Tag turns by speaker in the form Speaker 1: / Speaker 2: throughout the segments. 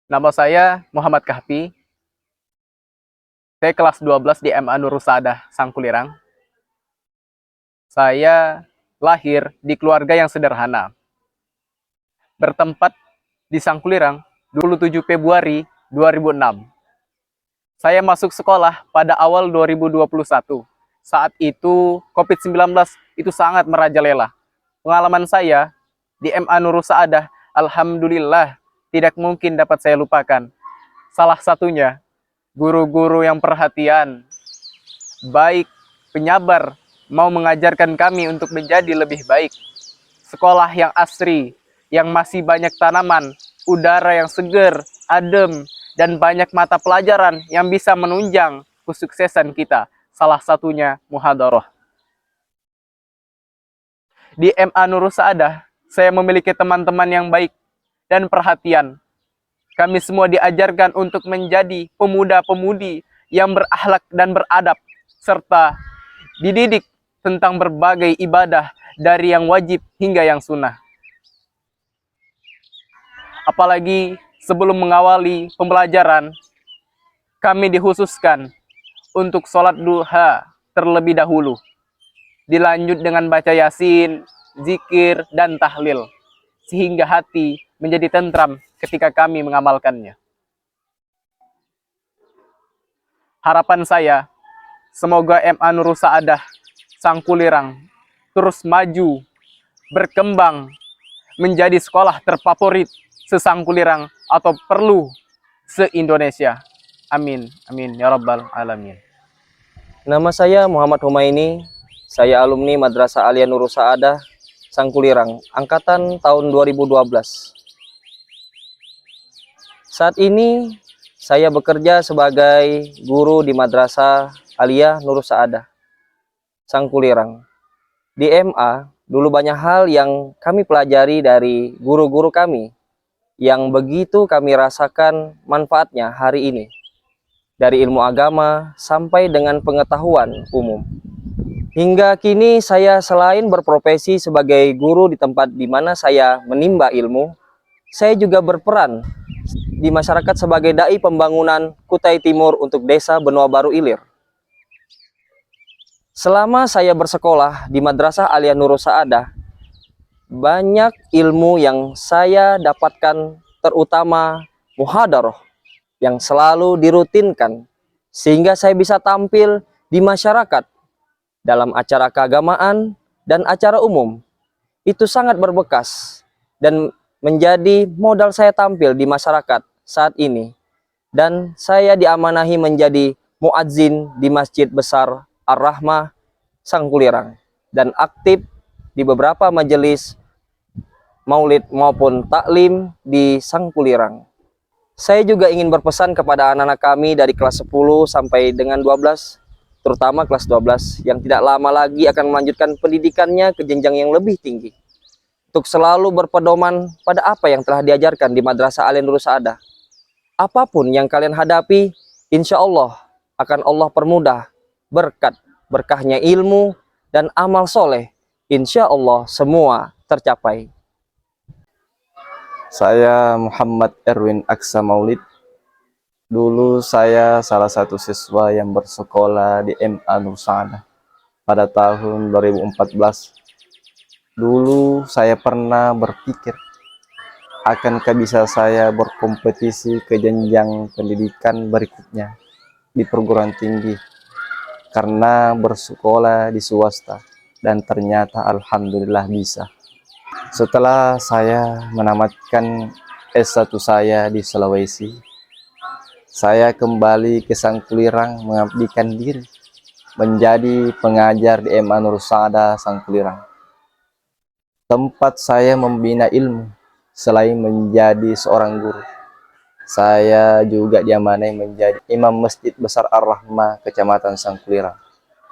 Speaker 1: Nama saya Muhammad Kahfi. Saya kelas 12 di MA Nurul Saadah, Sangkulirang. Saya lahir di keluarga yang sederhana. Bertempat di Sangkulirang 27 Februari 2006. Saya masuk sekolah pada awal 2021. Saat itu COVID-19 itu sangat merajalela. Pengalaman saya di MA Nurul Saadah, alhamdulillah tidak mungkin dapat saya lupakan. Salah satunya guru-guru yang perhatian, baik, penyabar, mau mengajarkan kami untuk menjadi lebih baik. Sekolah yang asri, yang masih banyak tanaman, udara yang segar, adem, dan banyak mata pelajaran yang bisa menunjang kesuksesan kita. Salah satunya muhadharah. Di MA Nurul Saadah, saya memiliki teman-teman yang baik dan perhatian. Kami semua diajarkan untuk menjadi pemuda-pemudi yang berakhlak dan beradab, serta dididik tentang berbagai ibadah dari yang wajib hingga yang sunnah. Apalagi sebelum mengawali pembelajaran, kami dikhususkan untuk sholat duha terlebih dahulu. Dilanjut dengan baca yasin, zikir, dan tahlil, sehingga hati menjadi tentram ketika kami mengamalkannya. Harapan saya, semoga MA Nurul Saadah, Sangkulirang, terus maju, berkembang, menjadi sekolah terfavorit se-Sangkulirang atau perlu se-Indonesia. Amin. Amin. Ya Rabbal Alamin.
Speaker 2: Nama saya Muhammad Humaini. Saya alumni Madrasah Alia Nurul Saadah, Sangkulirang, angkatan tahun 2012. Saat ini saya bekerja sebagai guru di Madrasah Alia Nurul Saadah, Sangkulirang. Di MA, dulu banyak hal yang kami pelajari dari guru-guru kami, yang begitu kami rasakan manfaatnya hari ini. Dari ilmu agama sampai dengan pengetahuan umum. Hingga kini saya selain berprofesi sebagai guru di tempat di mana saya menimba ilmu, saya juga berperan di masyarakat sebagai dai pembangunan Kutai Timur untuk Desa Benua Baru Ilir. Selama saya bersekolah di Madrasah Alia Nurul Saadah, banyak ilmu yang saya dapatkan, terutama muhadharah yang selalu dirutinkan, sehingga saya bisa tampil di masyarakat dalam acara keagamaan dan acara umum. Itu sangat berbekas dan menjadi modal saya tampil di masyarakat saat ini. Dan saya diamanahi menjadi muadzin di Masjid Besar Ar-Rahmah Sangkulirang dan aktif di beberapa majelis maulid maupun taklim di Sangkulirang. Saya juga ingin berpesan kepada anak-anak kami dari kelas 10 sampai dengan 12, terutama kelas 12 yang tidak lama lagi akan melanjutkan pendidikannya ke jenjang yang lebih tinggi, untuk selalu berpedoman pada apa yang telah diajarkan di Madrasah Alia Nurul Saadah. Apapun yang kalian hadapi, insya Allah akan Allah permudah berkahnya ilmu dan amal soleh. Insya Allah semua tercapai.
Speaker 3: Saya Muhammad Erwin Aksa Maulid. Dulu saya salah satu siswa yang bersekolah di MA Nurul Saadah pada tahun 2014. Dulu saya pernah berpikir, akankah bisa saya berkompetisi ke jenjang pendidikan berikutnya di perguruan tinggi, karena bersekolah di swasta, dan ternyata alhamdulillah bisa. Setelah saya menamatkan S1 saya di Sulawesi, saya kembali ke Sangkulirang mengabdikan diri menjadi pengajar di MA Nurul Saadah Sangkulirang. Tempat saya membina ilmu. Selain menjadi seorang guru, saya juga diamanai menjadi imam Masjid Besar Ar-Rahmah Kecamatan Sangkulirang.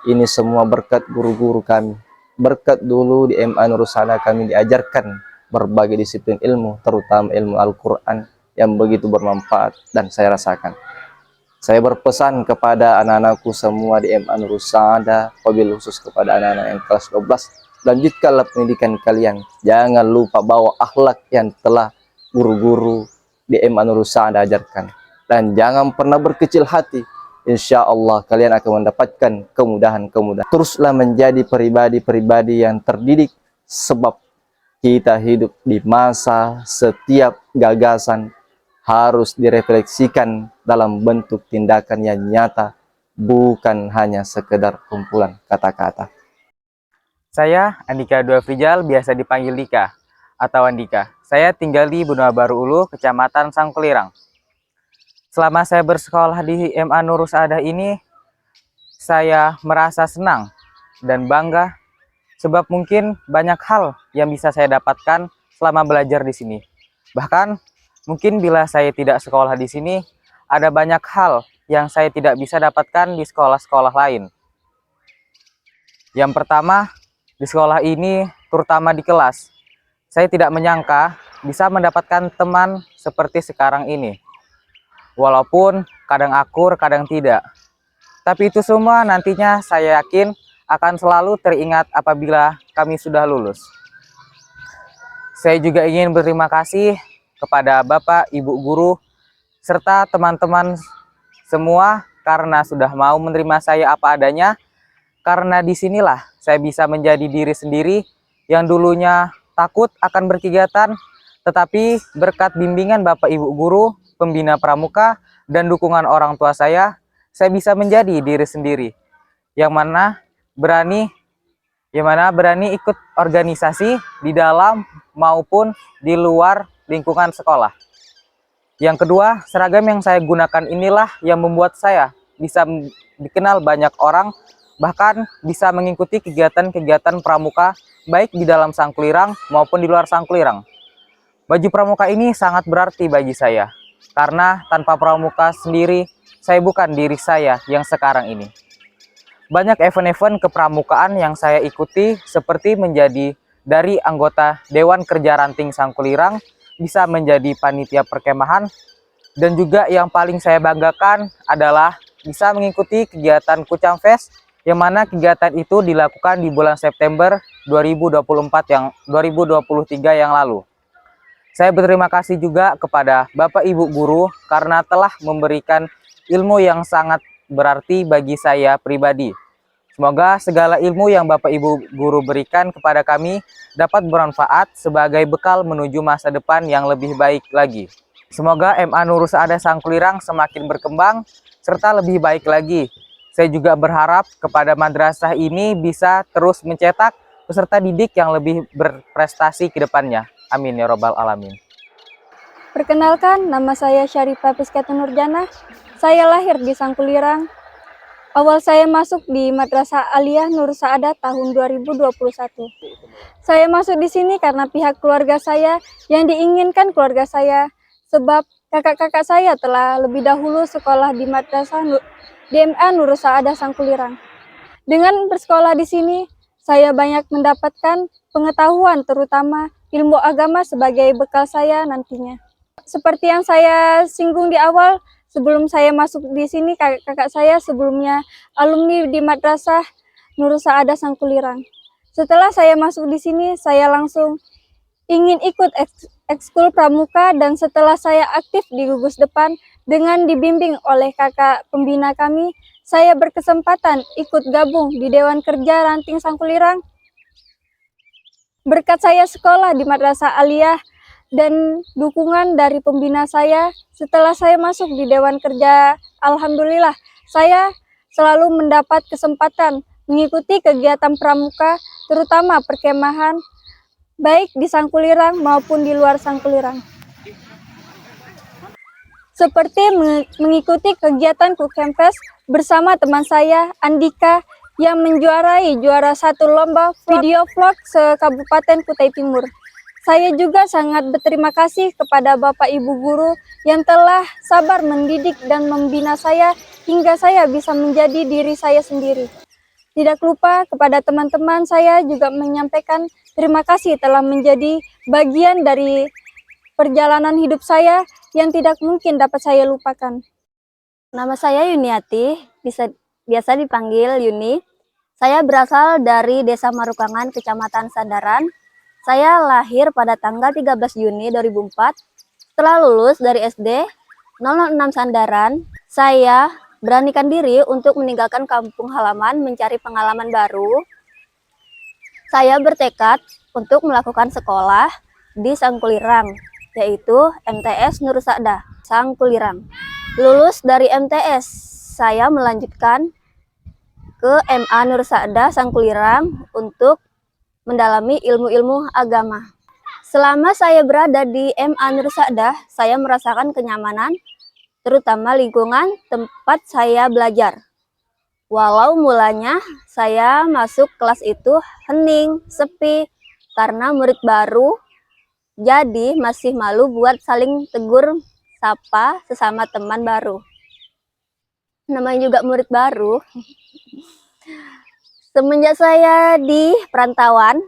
Speaker 3: Ini semua berkat guru-guru kami. Berkat dulu di MA Nurul Saadah kami diajarkan berbagai disiplin ilmu, terutama ilmu Al-Quran yang begitu bermanfaat dan saya rasakan. Saya berpesan kepada anak-anakku semua di MA Nurul Saadah, wabil khusus kepada anak-anak yang kelas 12, lanjutkanlah pendidikan kalian. Jangan lupa bawa akhlak yang telah guru-guru di MA Nurul Sa'adah ajarkan. Dan jangan pernah berkecil hati. Insya Allah kalian akan mendapatkan kemudahan-kemudahan. Teruslah menjadi pribadi-pribadi yang terdidik, sebab kita hidup di masa setiap gagasan harus direfleksikan dalam bentuk tindakan yang nyata, bukan hanya sekedar kumpulan kata-kata.
Speaker 1: Saya Andika Dua Frijal, biasa dipanggil Dika atau Andika. Saya tinggal di Benua Baru Ulu, Kecamatan Sangkulirang. Selama saya bersekolah di MA Nurul Sa'adah ini, saya merasa senang dan bangga sebab mungkin banyak hal yang bisa saya dapatkan selama belajar di sini. Bahkan mungkin bila saya tidak sekolah di sini, ada banyak hal yang saya tidak bisa dapatkan di sekolah-sekolah lain. Yang pertama, di sekolah ini, terutama di kelas, saya tidak menyangka bisa mendapatkan teman seperti sekarang ini. Walaupun kadang akur, kadang tidak. Tapi itu semua nantinya saya yakin akan selalu teringat apabila kami sudah lulus. Saya juga ingin berterima kasih kepada Bapak, Ibu Guru, serta teman-teman semua karena sudah mau menerima saya apa adanya. Karena disinilah saya bisa menjadi diri sendiri yang dulunya takut akan berkegiatan, tetapi berkat bimbingan Bapak Ibu Guru, pembina pramuka, dan dukungan orang tua saya bisa menjadi diri sendiri. Yang mana berani ikut organisasi di dalam maupun di luar lingkungan sekolah. Yang kedua, seragam yang saya gunakan inilah yang membuat saya bisa dikenal banyak orang, bahkan bisa mengikuti kegiatan-kegiatan pramuka baik di dalam Sangkulirang maupun di luar Sangkulirang. Baju pramuka ini sangat berarti bagi saya, karena tanpa pramuka sendiri, saya bukan diri saya yang sekarang ini. Banyak event-event kepramukaan yang saya ikuti, seperti menjadi dari anggota Dewan Kerja Ranting Sangkulirang, bisa menjadi panitia perkemahan, dan juga yang paling saya banggakan adalah bisa mengikuti kegiatan Kucang Fest, yang mana kegiatan itu dilakukan di bulan September 2023 yang lalu. Saya berterima kasih juga kepada Bapak Ibu Guru karena telah memberikan ilmu yang sangat berarti bagi saya pribadi. Semoga segala ilmu yang Bapak Ibu Guru berikan kepada kami dapat bermanfaat sebagai bekal menuju masa depan yang lebih baik lagi. Semoga MA Nurul Sa'adah Sangkulirang semakin berkembang serta lebih baik lagi. Saya juga berharap kepada madrasah ini bisa terus mencetak peserta didik yang lebih berprestasi ke depannya. Amin ya robbal alamin.
Speaker 4: Perkenalkan, nama saya Syarifah Piskatun Nurjana. Saya lahir di Sangkulirang. Awal saya masuk di Madrasah Aliyah Nurul Sa'adah tahun 2021. Saya masuk di sini karena pihak keluarga saya yang diinginkan keluarga saya, sebab kakak-kakak saya telah lebih dahulu sekolah di Madrasah DMA Nurul Sa'adah Sangkulirang. Dengan bersekolah di sini, saya banyak mendapatkan pengetahuan, terutama ilmu agama sebagai bekal saya nantinya. Seperti yang saya singgung di awal, sebelum saya masuk di sini, kakak saya sebelumnya alumni di Madrasah Nurul Sa'adah Sangkulirang. Setelah saya masuk di sini, saya langsung ingin ikut ekskul pramuka, dan setelah saya aktif di gugus depan dengan dibimbing oleh kakak pembina kami, saya berkesempatan ikut gabung di Dewan Kerja Ranting Sangkulirang. Berkat saya sekolah di Madrasah Aliyah dan dukungan dari pembina saya, setelah saya masuk di Dewan Kerja, alhamdulillah saya selalu mendapat kesempatan mengikuti kegiatan pramuka, terutama perkemahan, baik di Sangkulirang maupun di luar Sangkulirang. Seperti mengikuti kegiatan Kucampes bersama teman saya, Andika, yang menjuarai juara 1 lomba video vlog se-Kabupaten Kutai Timur. Saya juga sangat berterima kasih kepada Bapak Ibu Guru yang telah sabar mendidik dan membina saya hingga saya bisa menjadi diri saya sendiri. Tidak lupa kepada teman-teman, saya juga menyampaikan terima kasih telah menjadi bagian dari perjalanan hidup saya yang tidak mungkin dapat saya lupakan.
Speaker 5: Nama saya Yuniati, biasa dipanggil Yuni. Saya berasal dari Desa Marukangan, Kecamatan Sandaran. Saya lahir pada tanggal 13 Juni 2004. Setelah lulus dari SD 006 Sandaran, saya beranikan diri untuk meninggalkan kampung halaman mencari pengalaman baru. Saya bertekad untuk melakukan sekolah di Sangkulirang, yaitu MTS Nur Sa'dah, Sangkulirang. Lulus dari MTS, saya melanjutkan ke MA Nur Sa'dah Sangkulirang untuk mendalami ilmu-ilmu agama. Selama saya berada di MA Nur Sa'dah, saya merasakan kenyamanan, terutama lingkungan tempat saya belajar. Walau mulanya saya masuk kelas itu hening, sepi, karena murid baru, jadi masih malu buat saling tegur sapa sesama teman baru. Namanya juga murid baru. Semenjak saya di perantauan,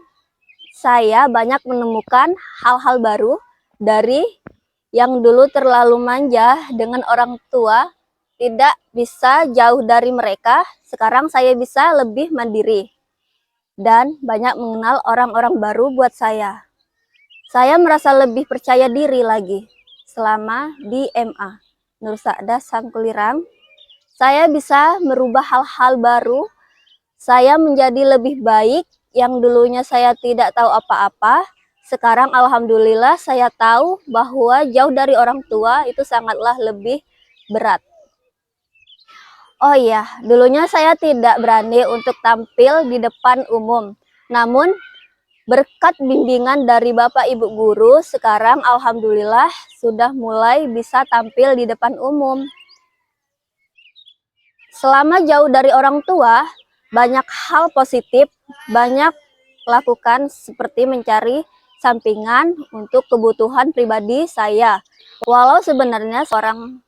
Speaker 5: saya banyak menemukan hal-hal baru dari yang dulu terlalu manja dengan orang tua, tidak bisa jauh dari mereka. Sekarang saya bisa lebih mandiri dan banyak mengenal orang-orang baru buat saya. Saya merasa lebih percaya diri lagi selama di MA Nur Sa'dah Sangkulirang. Saya bisa merubah hal-hal baru. Saya menjadi lebih baik. Yang dulunya saya tidak tahu apa-apa, sekarang alhamdulillah saya tahu bahwa jauh dari orang tua itu sangatlah lebih berat. Oh iya, dulunya saya tidak berani untuk tampil di depan umum. Namun berkat bimbingan dari Bapak Ibu guru, sekarang alhamdulillah sudah mulai bisa tampil di depan umum. Selama jauh dari orang tua, banyak hal positif, banyak lakukan seperti mencari sampingan untuk kebutuhan pribadi saya. Walau sebenarnya seorang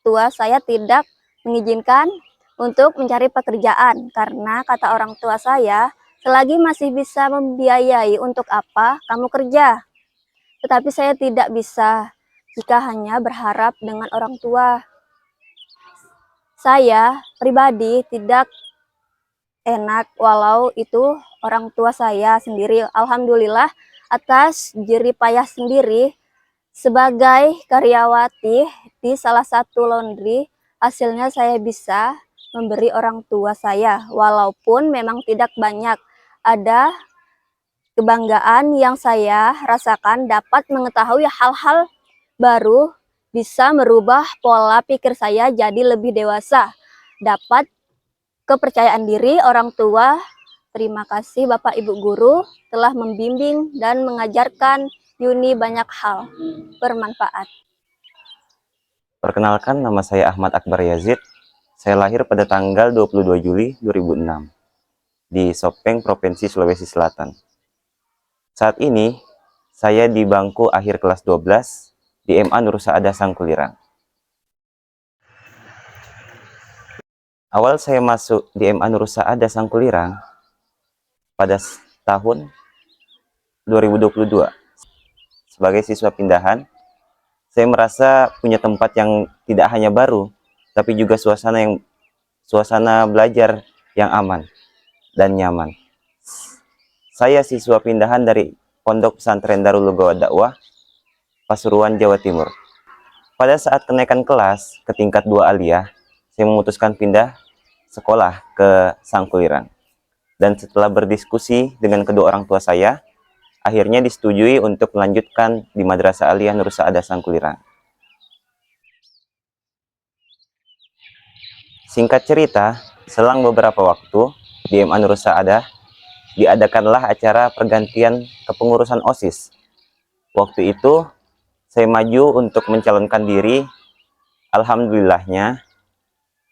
Speaker 5: tua saya tidak mengizinkan untuk mencari pekerjaan, karena kata orang tua saya, selagi masih bisa membiayai, untuk apa kamu kerja? Tetapi saya tidak bisa jika hanya berharap dengan orang tua. Saya pribadi tidak enak walau itu orang tua saya sendiri. Alhamdulillah atas jerih payah sendiri sebagai karyawati di salah satu laundry, hasilnya saya bisa memberi orang tua saya. Walaupun memang tidak banyak, ada kebanggaan yang saya rasakan dapat mengetahui hal-hal baru, bisa merubah pola pikir saya jadi lebih dewasa, dapat kepercayaan diri orang tua. Terima kasih Bapak Ibu guru telah membimbing dan mengajarkan Yuni banyak hal bermanfaat.
Speaker 6: Perkenalkan, nama saya Ahmad Akbar Yazid. Saya lahir pada tanggal 22 Juli 2006 di Sopeng, Provinsi Sulawesi Selatan. Saat ini, saya di bangku akhir kelas 12 di MA Nur Sa'dah Sangkulirang. Awal saya masuk di MA Nur Sa'dah Sangkulirang pada tahun 2022. Sebagai siswa pindahan, saya merasa punya tempat yang tidak hanya baru, tapi juga suasana belajar yang aman dan nyaman. Saya siswa pindahan dari Pondok Pesantren Darul Lugawa Dakwah, Pasuruan, Jawa Timur. Pada saat kenaikan kelas ke tingkat 2 aliyah, saya memutuskan pindah sekolah ke Sangkulirang. Dan setelah berdiskusi dengan kedua orang tua saya, akhirnya disetujui untuk melanjutkan di Madrasah Aliyah Nur Sa'dah Sangkulirang. Singkat cerita, selang beberapa waktu di MA Nur Sa'dah diadakanlah acara pergantian kepengurusan OSIS. Waktu itu saya maju untuk mencalonkan diri. Alhamdulillahnya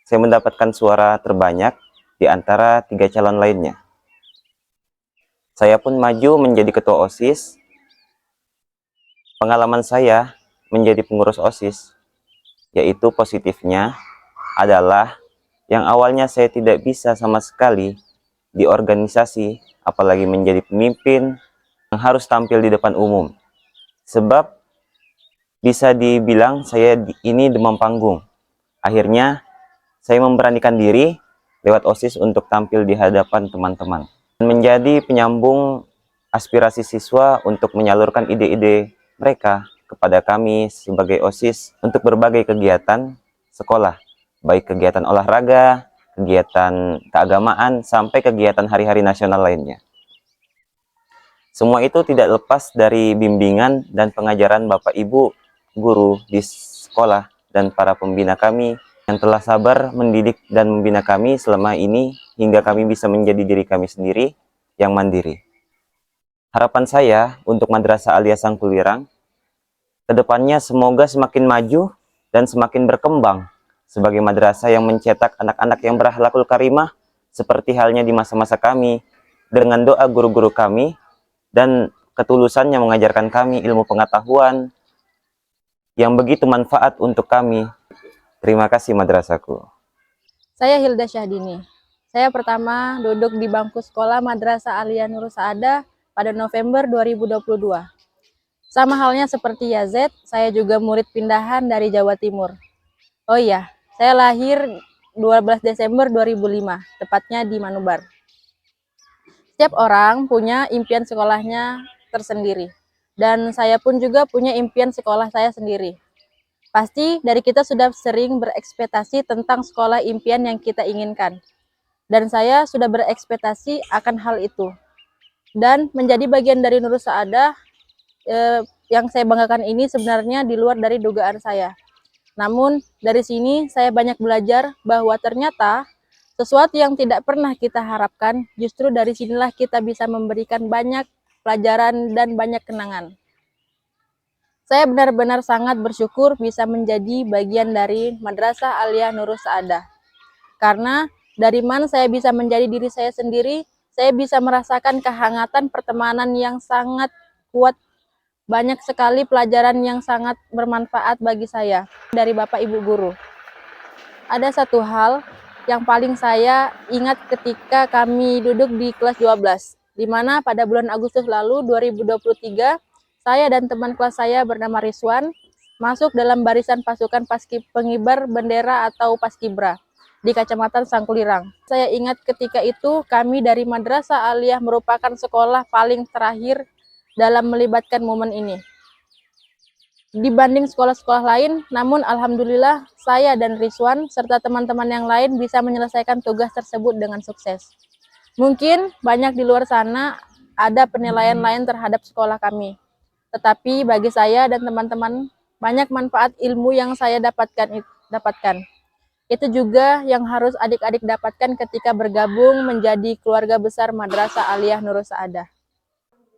Speaker 6: saya mendapatkan suara terbanyak di antara 3 calon lainnya. Saya pun maju menjadi ketua OSIS. Pengalaman saya menjadi pengurus OSIS, yaitu positifnya adalah yang awalnya saya tidak bisa sama sekali di organisasi, apalagi menjadi pemimpin yang harus tampil di depan umum. Sebab bisa dibilang saya ini demam panggung. Akhirnya saya memberanikan diri lewat OSIS untuk tampil di hadapan teman-teman. Menjadi penyambung aspirasi siswa untuk menyalurkan ide-ide mereka kepada kami sebagai OSIS untuk berbagai kegiatan sekolah, baik kegiatan olahraga, kegiatan keagamaan, sampai kegiatan hari-hari nasional lainnya. Semua itu tidak lepas dari bimbingan dan pengajaran Bapak Ibu guru di sekolah dan para pembina kami yang telah sabar mendidik dan membina kami selama ini hingga kami bisa menjadi diri kami sendiri yang mandiri. Harapan saya untuk Madrasah Aliyah Sangkulirang, kedepannya semoga semakin maju dan semakin berkembang sebagai madrasah yang mencetak anak-anak yang berakhlakul karimah seperti halnya di masa-masa kami, dengan doa guru-guru kami dan ketulusannya mengajarkan kami ilmu pengetahuan yang begitu manfaat untuk kami. Terima kasih madrasahku.
Speaker 7: Saya Hilda Syahdini. Saya pertama duduk di bangku sekolah Madrasah Aliyah Nur Saadah pada November 2022. Sama halnya seperti Yazid, saya juga murid pindahan dari Jawa Timur. Oh iya, saya lahir 12 Desember 2005, tepatnya di Manubar. Setiap orang punya impian sekolahnya tersendiri, dan saya pun juga punya impian sekolah saya sendiri. Pasti dari kita sudah sering berekspektasi tentang sekolah impian yang kita inginkan. Dan saya sudah berekspektasi akan hal itu. Dan menjadi bagian dari Nur Saadah yang saya banggakan ini sebenarnya di luar dari dugaan saya. Namun dari sini saya banyak belajar bahwa ternyata sesuatu yang tidak pernah kita harapkan, justru dari sinilah kita bisa memberikan banyak pelajaran dan banyak kenangan. Saya benar-benar sangat bersyukur bisa menjadi bagian dari Madrasah Aliyah Nur Saadah. Karena dari mana saya bisa menjadi diri saya sendiri, saya bisa merasakan kehangatan pertemanan yang sangat kuat. Banyak sekali pelajaran yang sangat bermanfaat bagi saya dari Bapak Ibu guru. Ada satu hal yang paling saya ingat ketika kami duduk di kelas 12, di mana pada bulan Agustus lalu 2023, saya dan teman kelas saya bernama Rizwan masuk dalam barisan pasukan pengibar bendera atau Paskibra di Kecamatan Sangkulirang. Saya ingat ketika itu kami dari Madrasah Aliyah merupakan sekolah paling terakhir dalam melibatkan momen ini. Dibanding sekolah-sekolah lain, namun alhamdulillah saya dan Rizwan serta teman-teman yang lain bisa menyelesaikan tugas tersebut dengan sukses. Mungkin banyak di luar sana ada penilaian lain terhadap sekolah kami. Tetapi bagi saya dan teman-teman, banyak manfaat ilmu yang saya dapatkan. Itu juga yang harus adik-adik dapatkan ketika bergabung menjadi keluarga besar Madrasah Aliyah Nur Saadah.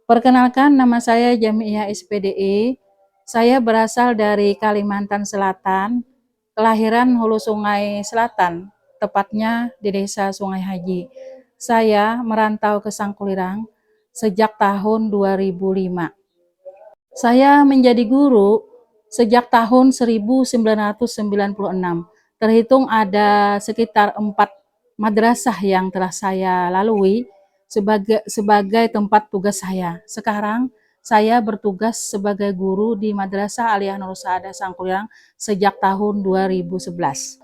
Speaker 8: Perkenalkan, nama saya Jamiah SPDE. Saya berasal dari Kalimantan Selatan, kelahiran Hulu Sungai Selatan, tepatnya di Desa Sungai Haji. Saya merantau ke Sangkulirang sejak tahun 2005. Saya menjadi guru sejak tahun 1996. Terhitung ada sekitar 4 madrasah yang telah saya lalui sebagai tempat tugas saya. Sekarang saya bertugas sebagai guru di Madrasah Aliyah Nur Saadah Sangkulirang sejak tahun 2011.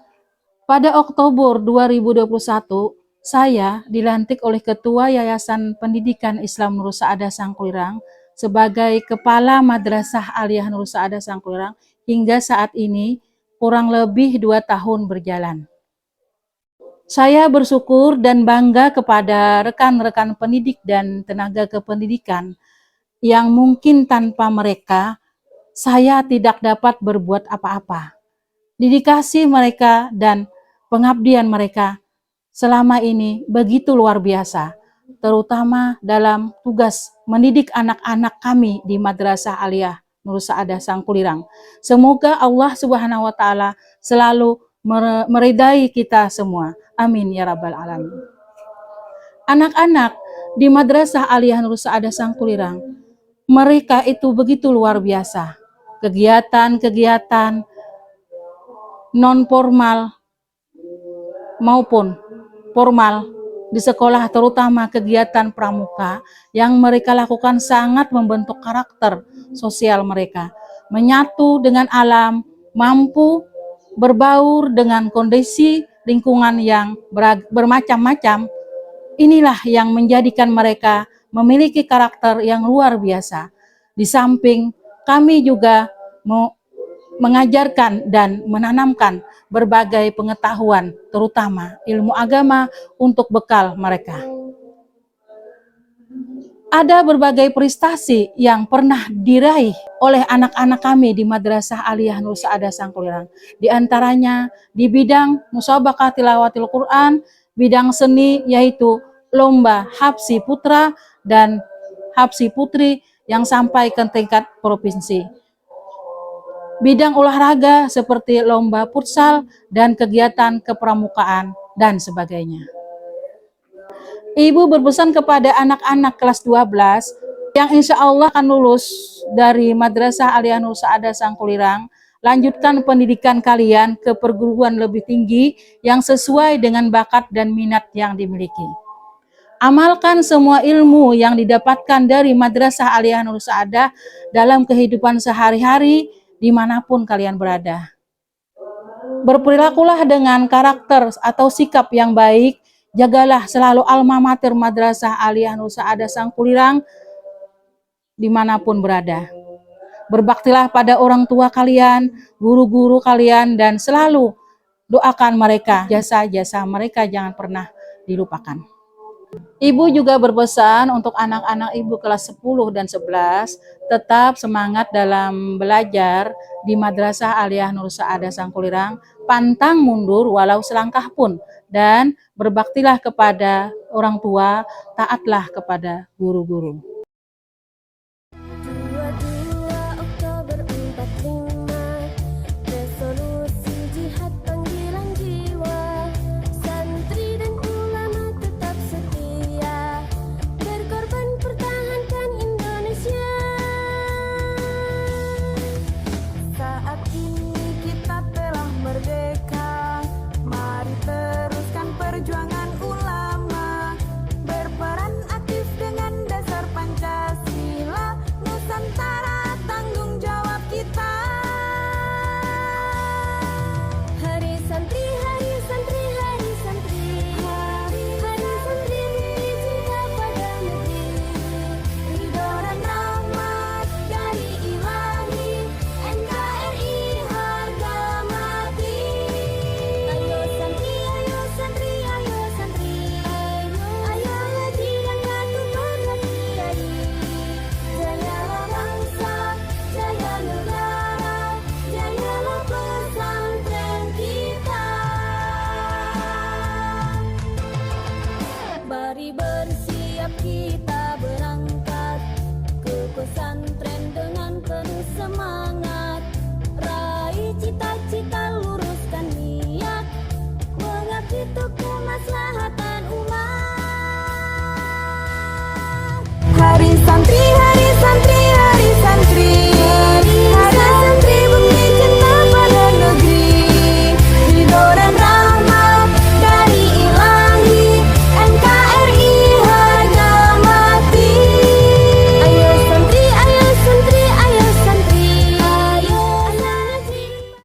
Speaker 8: Pada Oktober 2021, saya dilantik oleh Ketua Yayasan Pendidikan Islam Nur Saadah Sangkulirang sebagai Kepala Madrasah Aliyah Nur Saadah Sangkulirang hingga saat ini kurang lebih 2 tahun berjalan. Saya bersyukur dan bangga kepada rekan-rekan pendidik dan tenaga kependidikan yang mungkin tanpa mereka saya tidak dapat berbuat apa-apa. Dedikasi mereka dan pengabdian mereka selama ini begitu luar biasa, terutama dalam tugas mendidik anak-anak kami di Madrasah Aliyah Nur Saadah Sangkulirang. Semoga Allah Subhanahu wa taala selalu meridai kita semua. Amin ya rabbal alamin. Anak-anak di Madrasah Aliyah Nur Saadah Sangkulirang, mereka itu begitu luar biasa. Kegiatan-kegiatan non formal maupun formal di sekolah, terutama kegiatan pramuka yang mereka lakukan sangat membentuk karakter sosial mereka, menyatu dengan alam, mampu berbaur dengan kondisi lingkungan yang bermacam-macam. Inilah yang menjadikan mereka memiliki karakter yang luar biasa. Di samping kami juga mengajarkan dan menanamkan berbagai pengetahuan, terutama ilmu agama untuk bekal mereka. Ada berbagai prestasi yang pernah diraih oleh anak-anak kami di Madrasah Aliyah Nur Saadah Sangkulirang. Di antaranya di bidang musabaqah tilawatil Quran, bidang seni yaitu lomba Hafsi Putra dan Hafsi Putri yang sampai ke tingkat provinsi. Bidang olahraga seperti lomba futsal dan kegiatan kepramukaan dan sebagainya. Ibu berpesan kepada anak-anak kelas 12 yang insya Allah akan lulus dari Madrasah Aliyah Nur Saadah Sangkulirang, lanjutkan pendidikan kalian ke perguruan lebih tinggi yang sesuai dengan bakat dan minat yang dimiliki. Amalkan semua ilmu yang didapatkan dari Madrasah Aliyah Nur Saadah dalam kehidupan sehari-hari dimanapun kalian berada. Berperilakulah dengan karakter atau sikap yang baik. Jagalah selalu alma mater Madrasah Aliyah Nur Saadah Sangkulirang dimanapun berada. Berbaktilah pada orang tua kalian, guru-guru kalian, dan selalu doakan mereka. Jasa-jasa mereka jangan pernah dilupakan. Ibu juga berpesan untuk anak-anak ibu kelas 10 dan 11 tetap semangat dalam belajar di Madrasah Aliyah Nur Saadah Sangkulirang, pantang mundur walau selangkah pun, dan berbaktilah kepada orang tua, taatlah kepada guru-guru.
Speaker 9: 22 Oktober 45, resolusi jihad panggilan jiwa, santri dan ulama tetap setia, berkorban pertahankan Indonesia. Saat ini kita telah merdeka, mari teruskan perjuangan ulama, berperan aktif dengan dasar Pancasila, Nusantara tanggung jawab kita. Hari santri, hari santri, hari santri, hari santri cinta pada negeri, ridho dan rahmat dari Ilahi, NKRI harga mati. Ayo santri, ayo santri, ayo santri, ayo haji dan patuh berbakti. Jayalah bangsa, jaya negara, jayalah pesantren kita. Mari bersiap kita berangkat ke pesantren dengan penuh semangat, raih cita-cita, luruskan niat, mengabdi untuk kemaslahatan umat. Hari santri, hari santri, hari santri.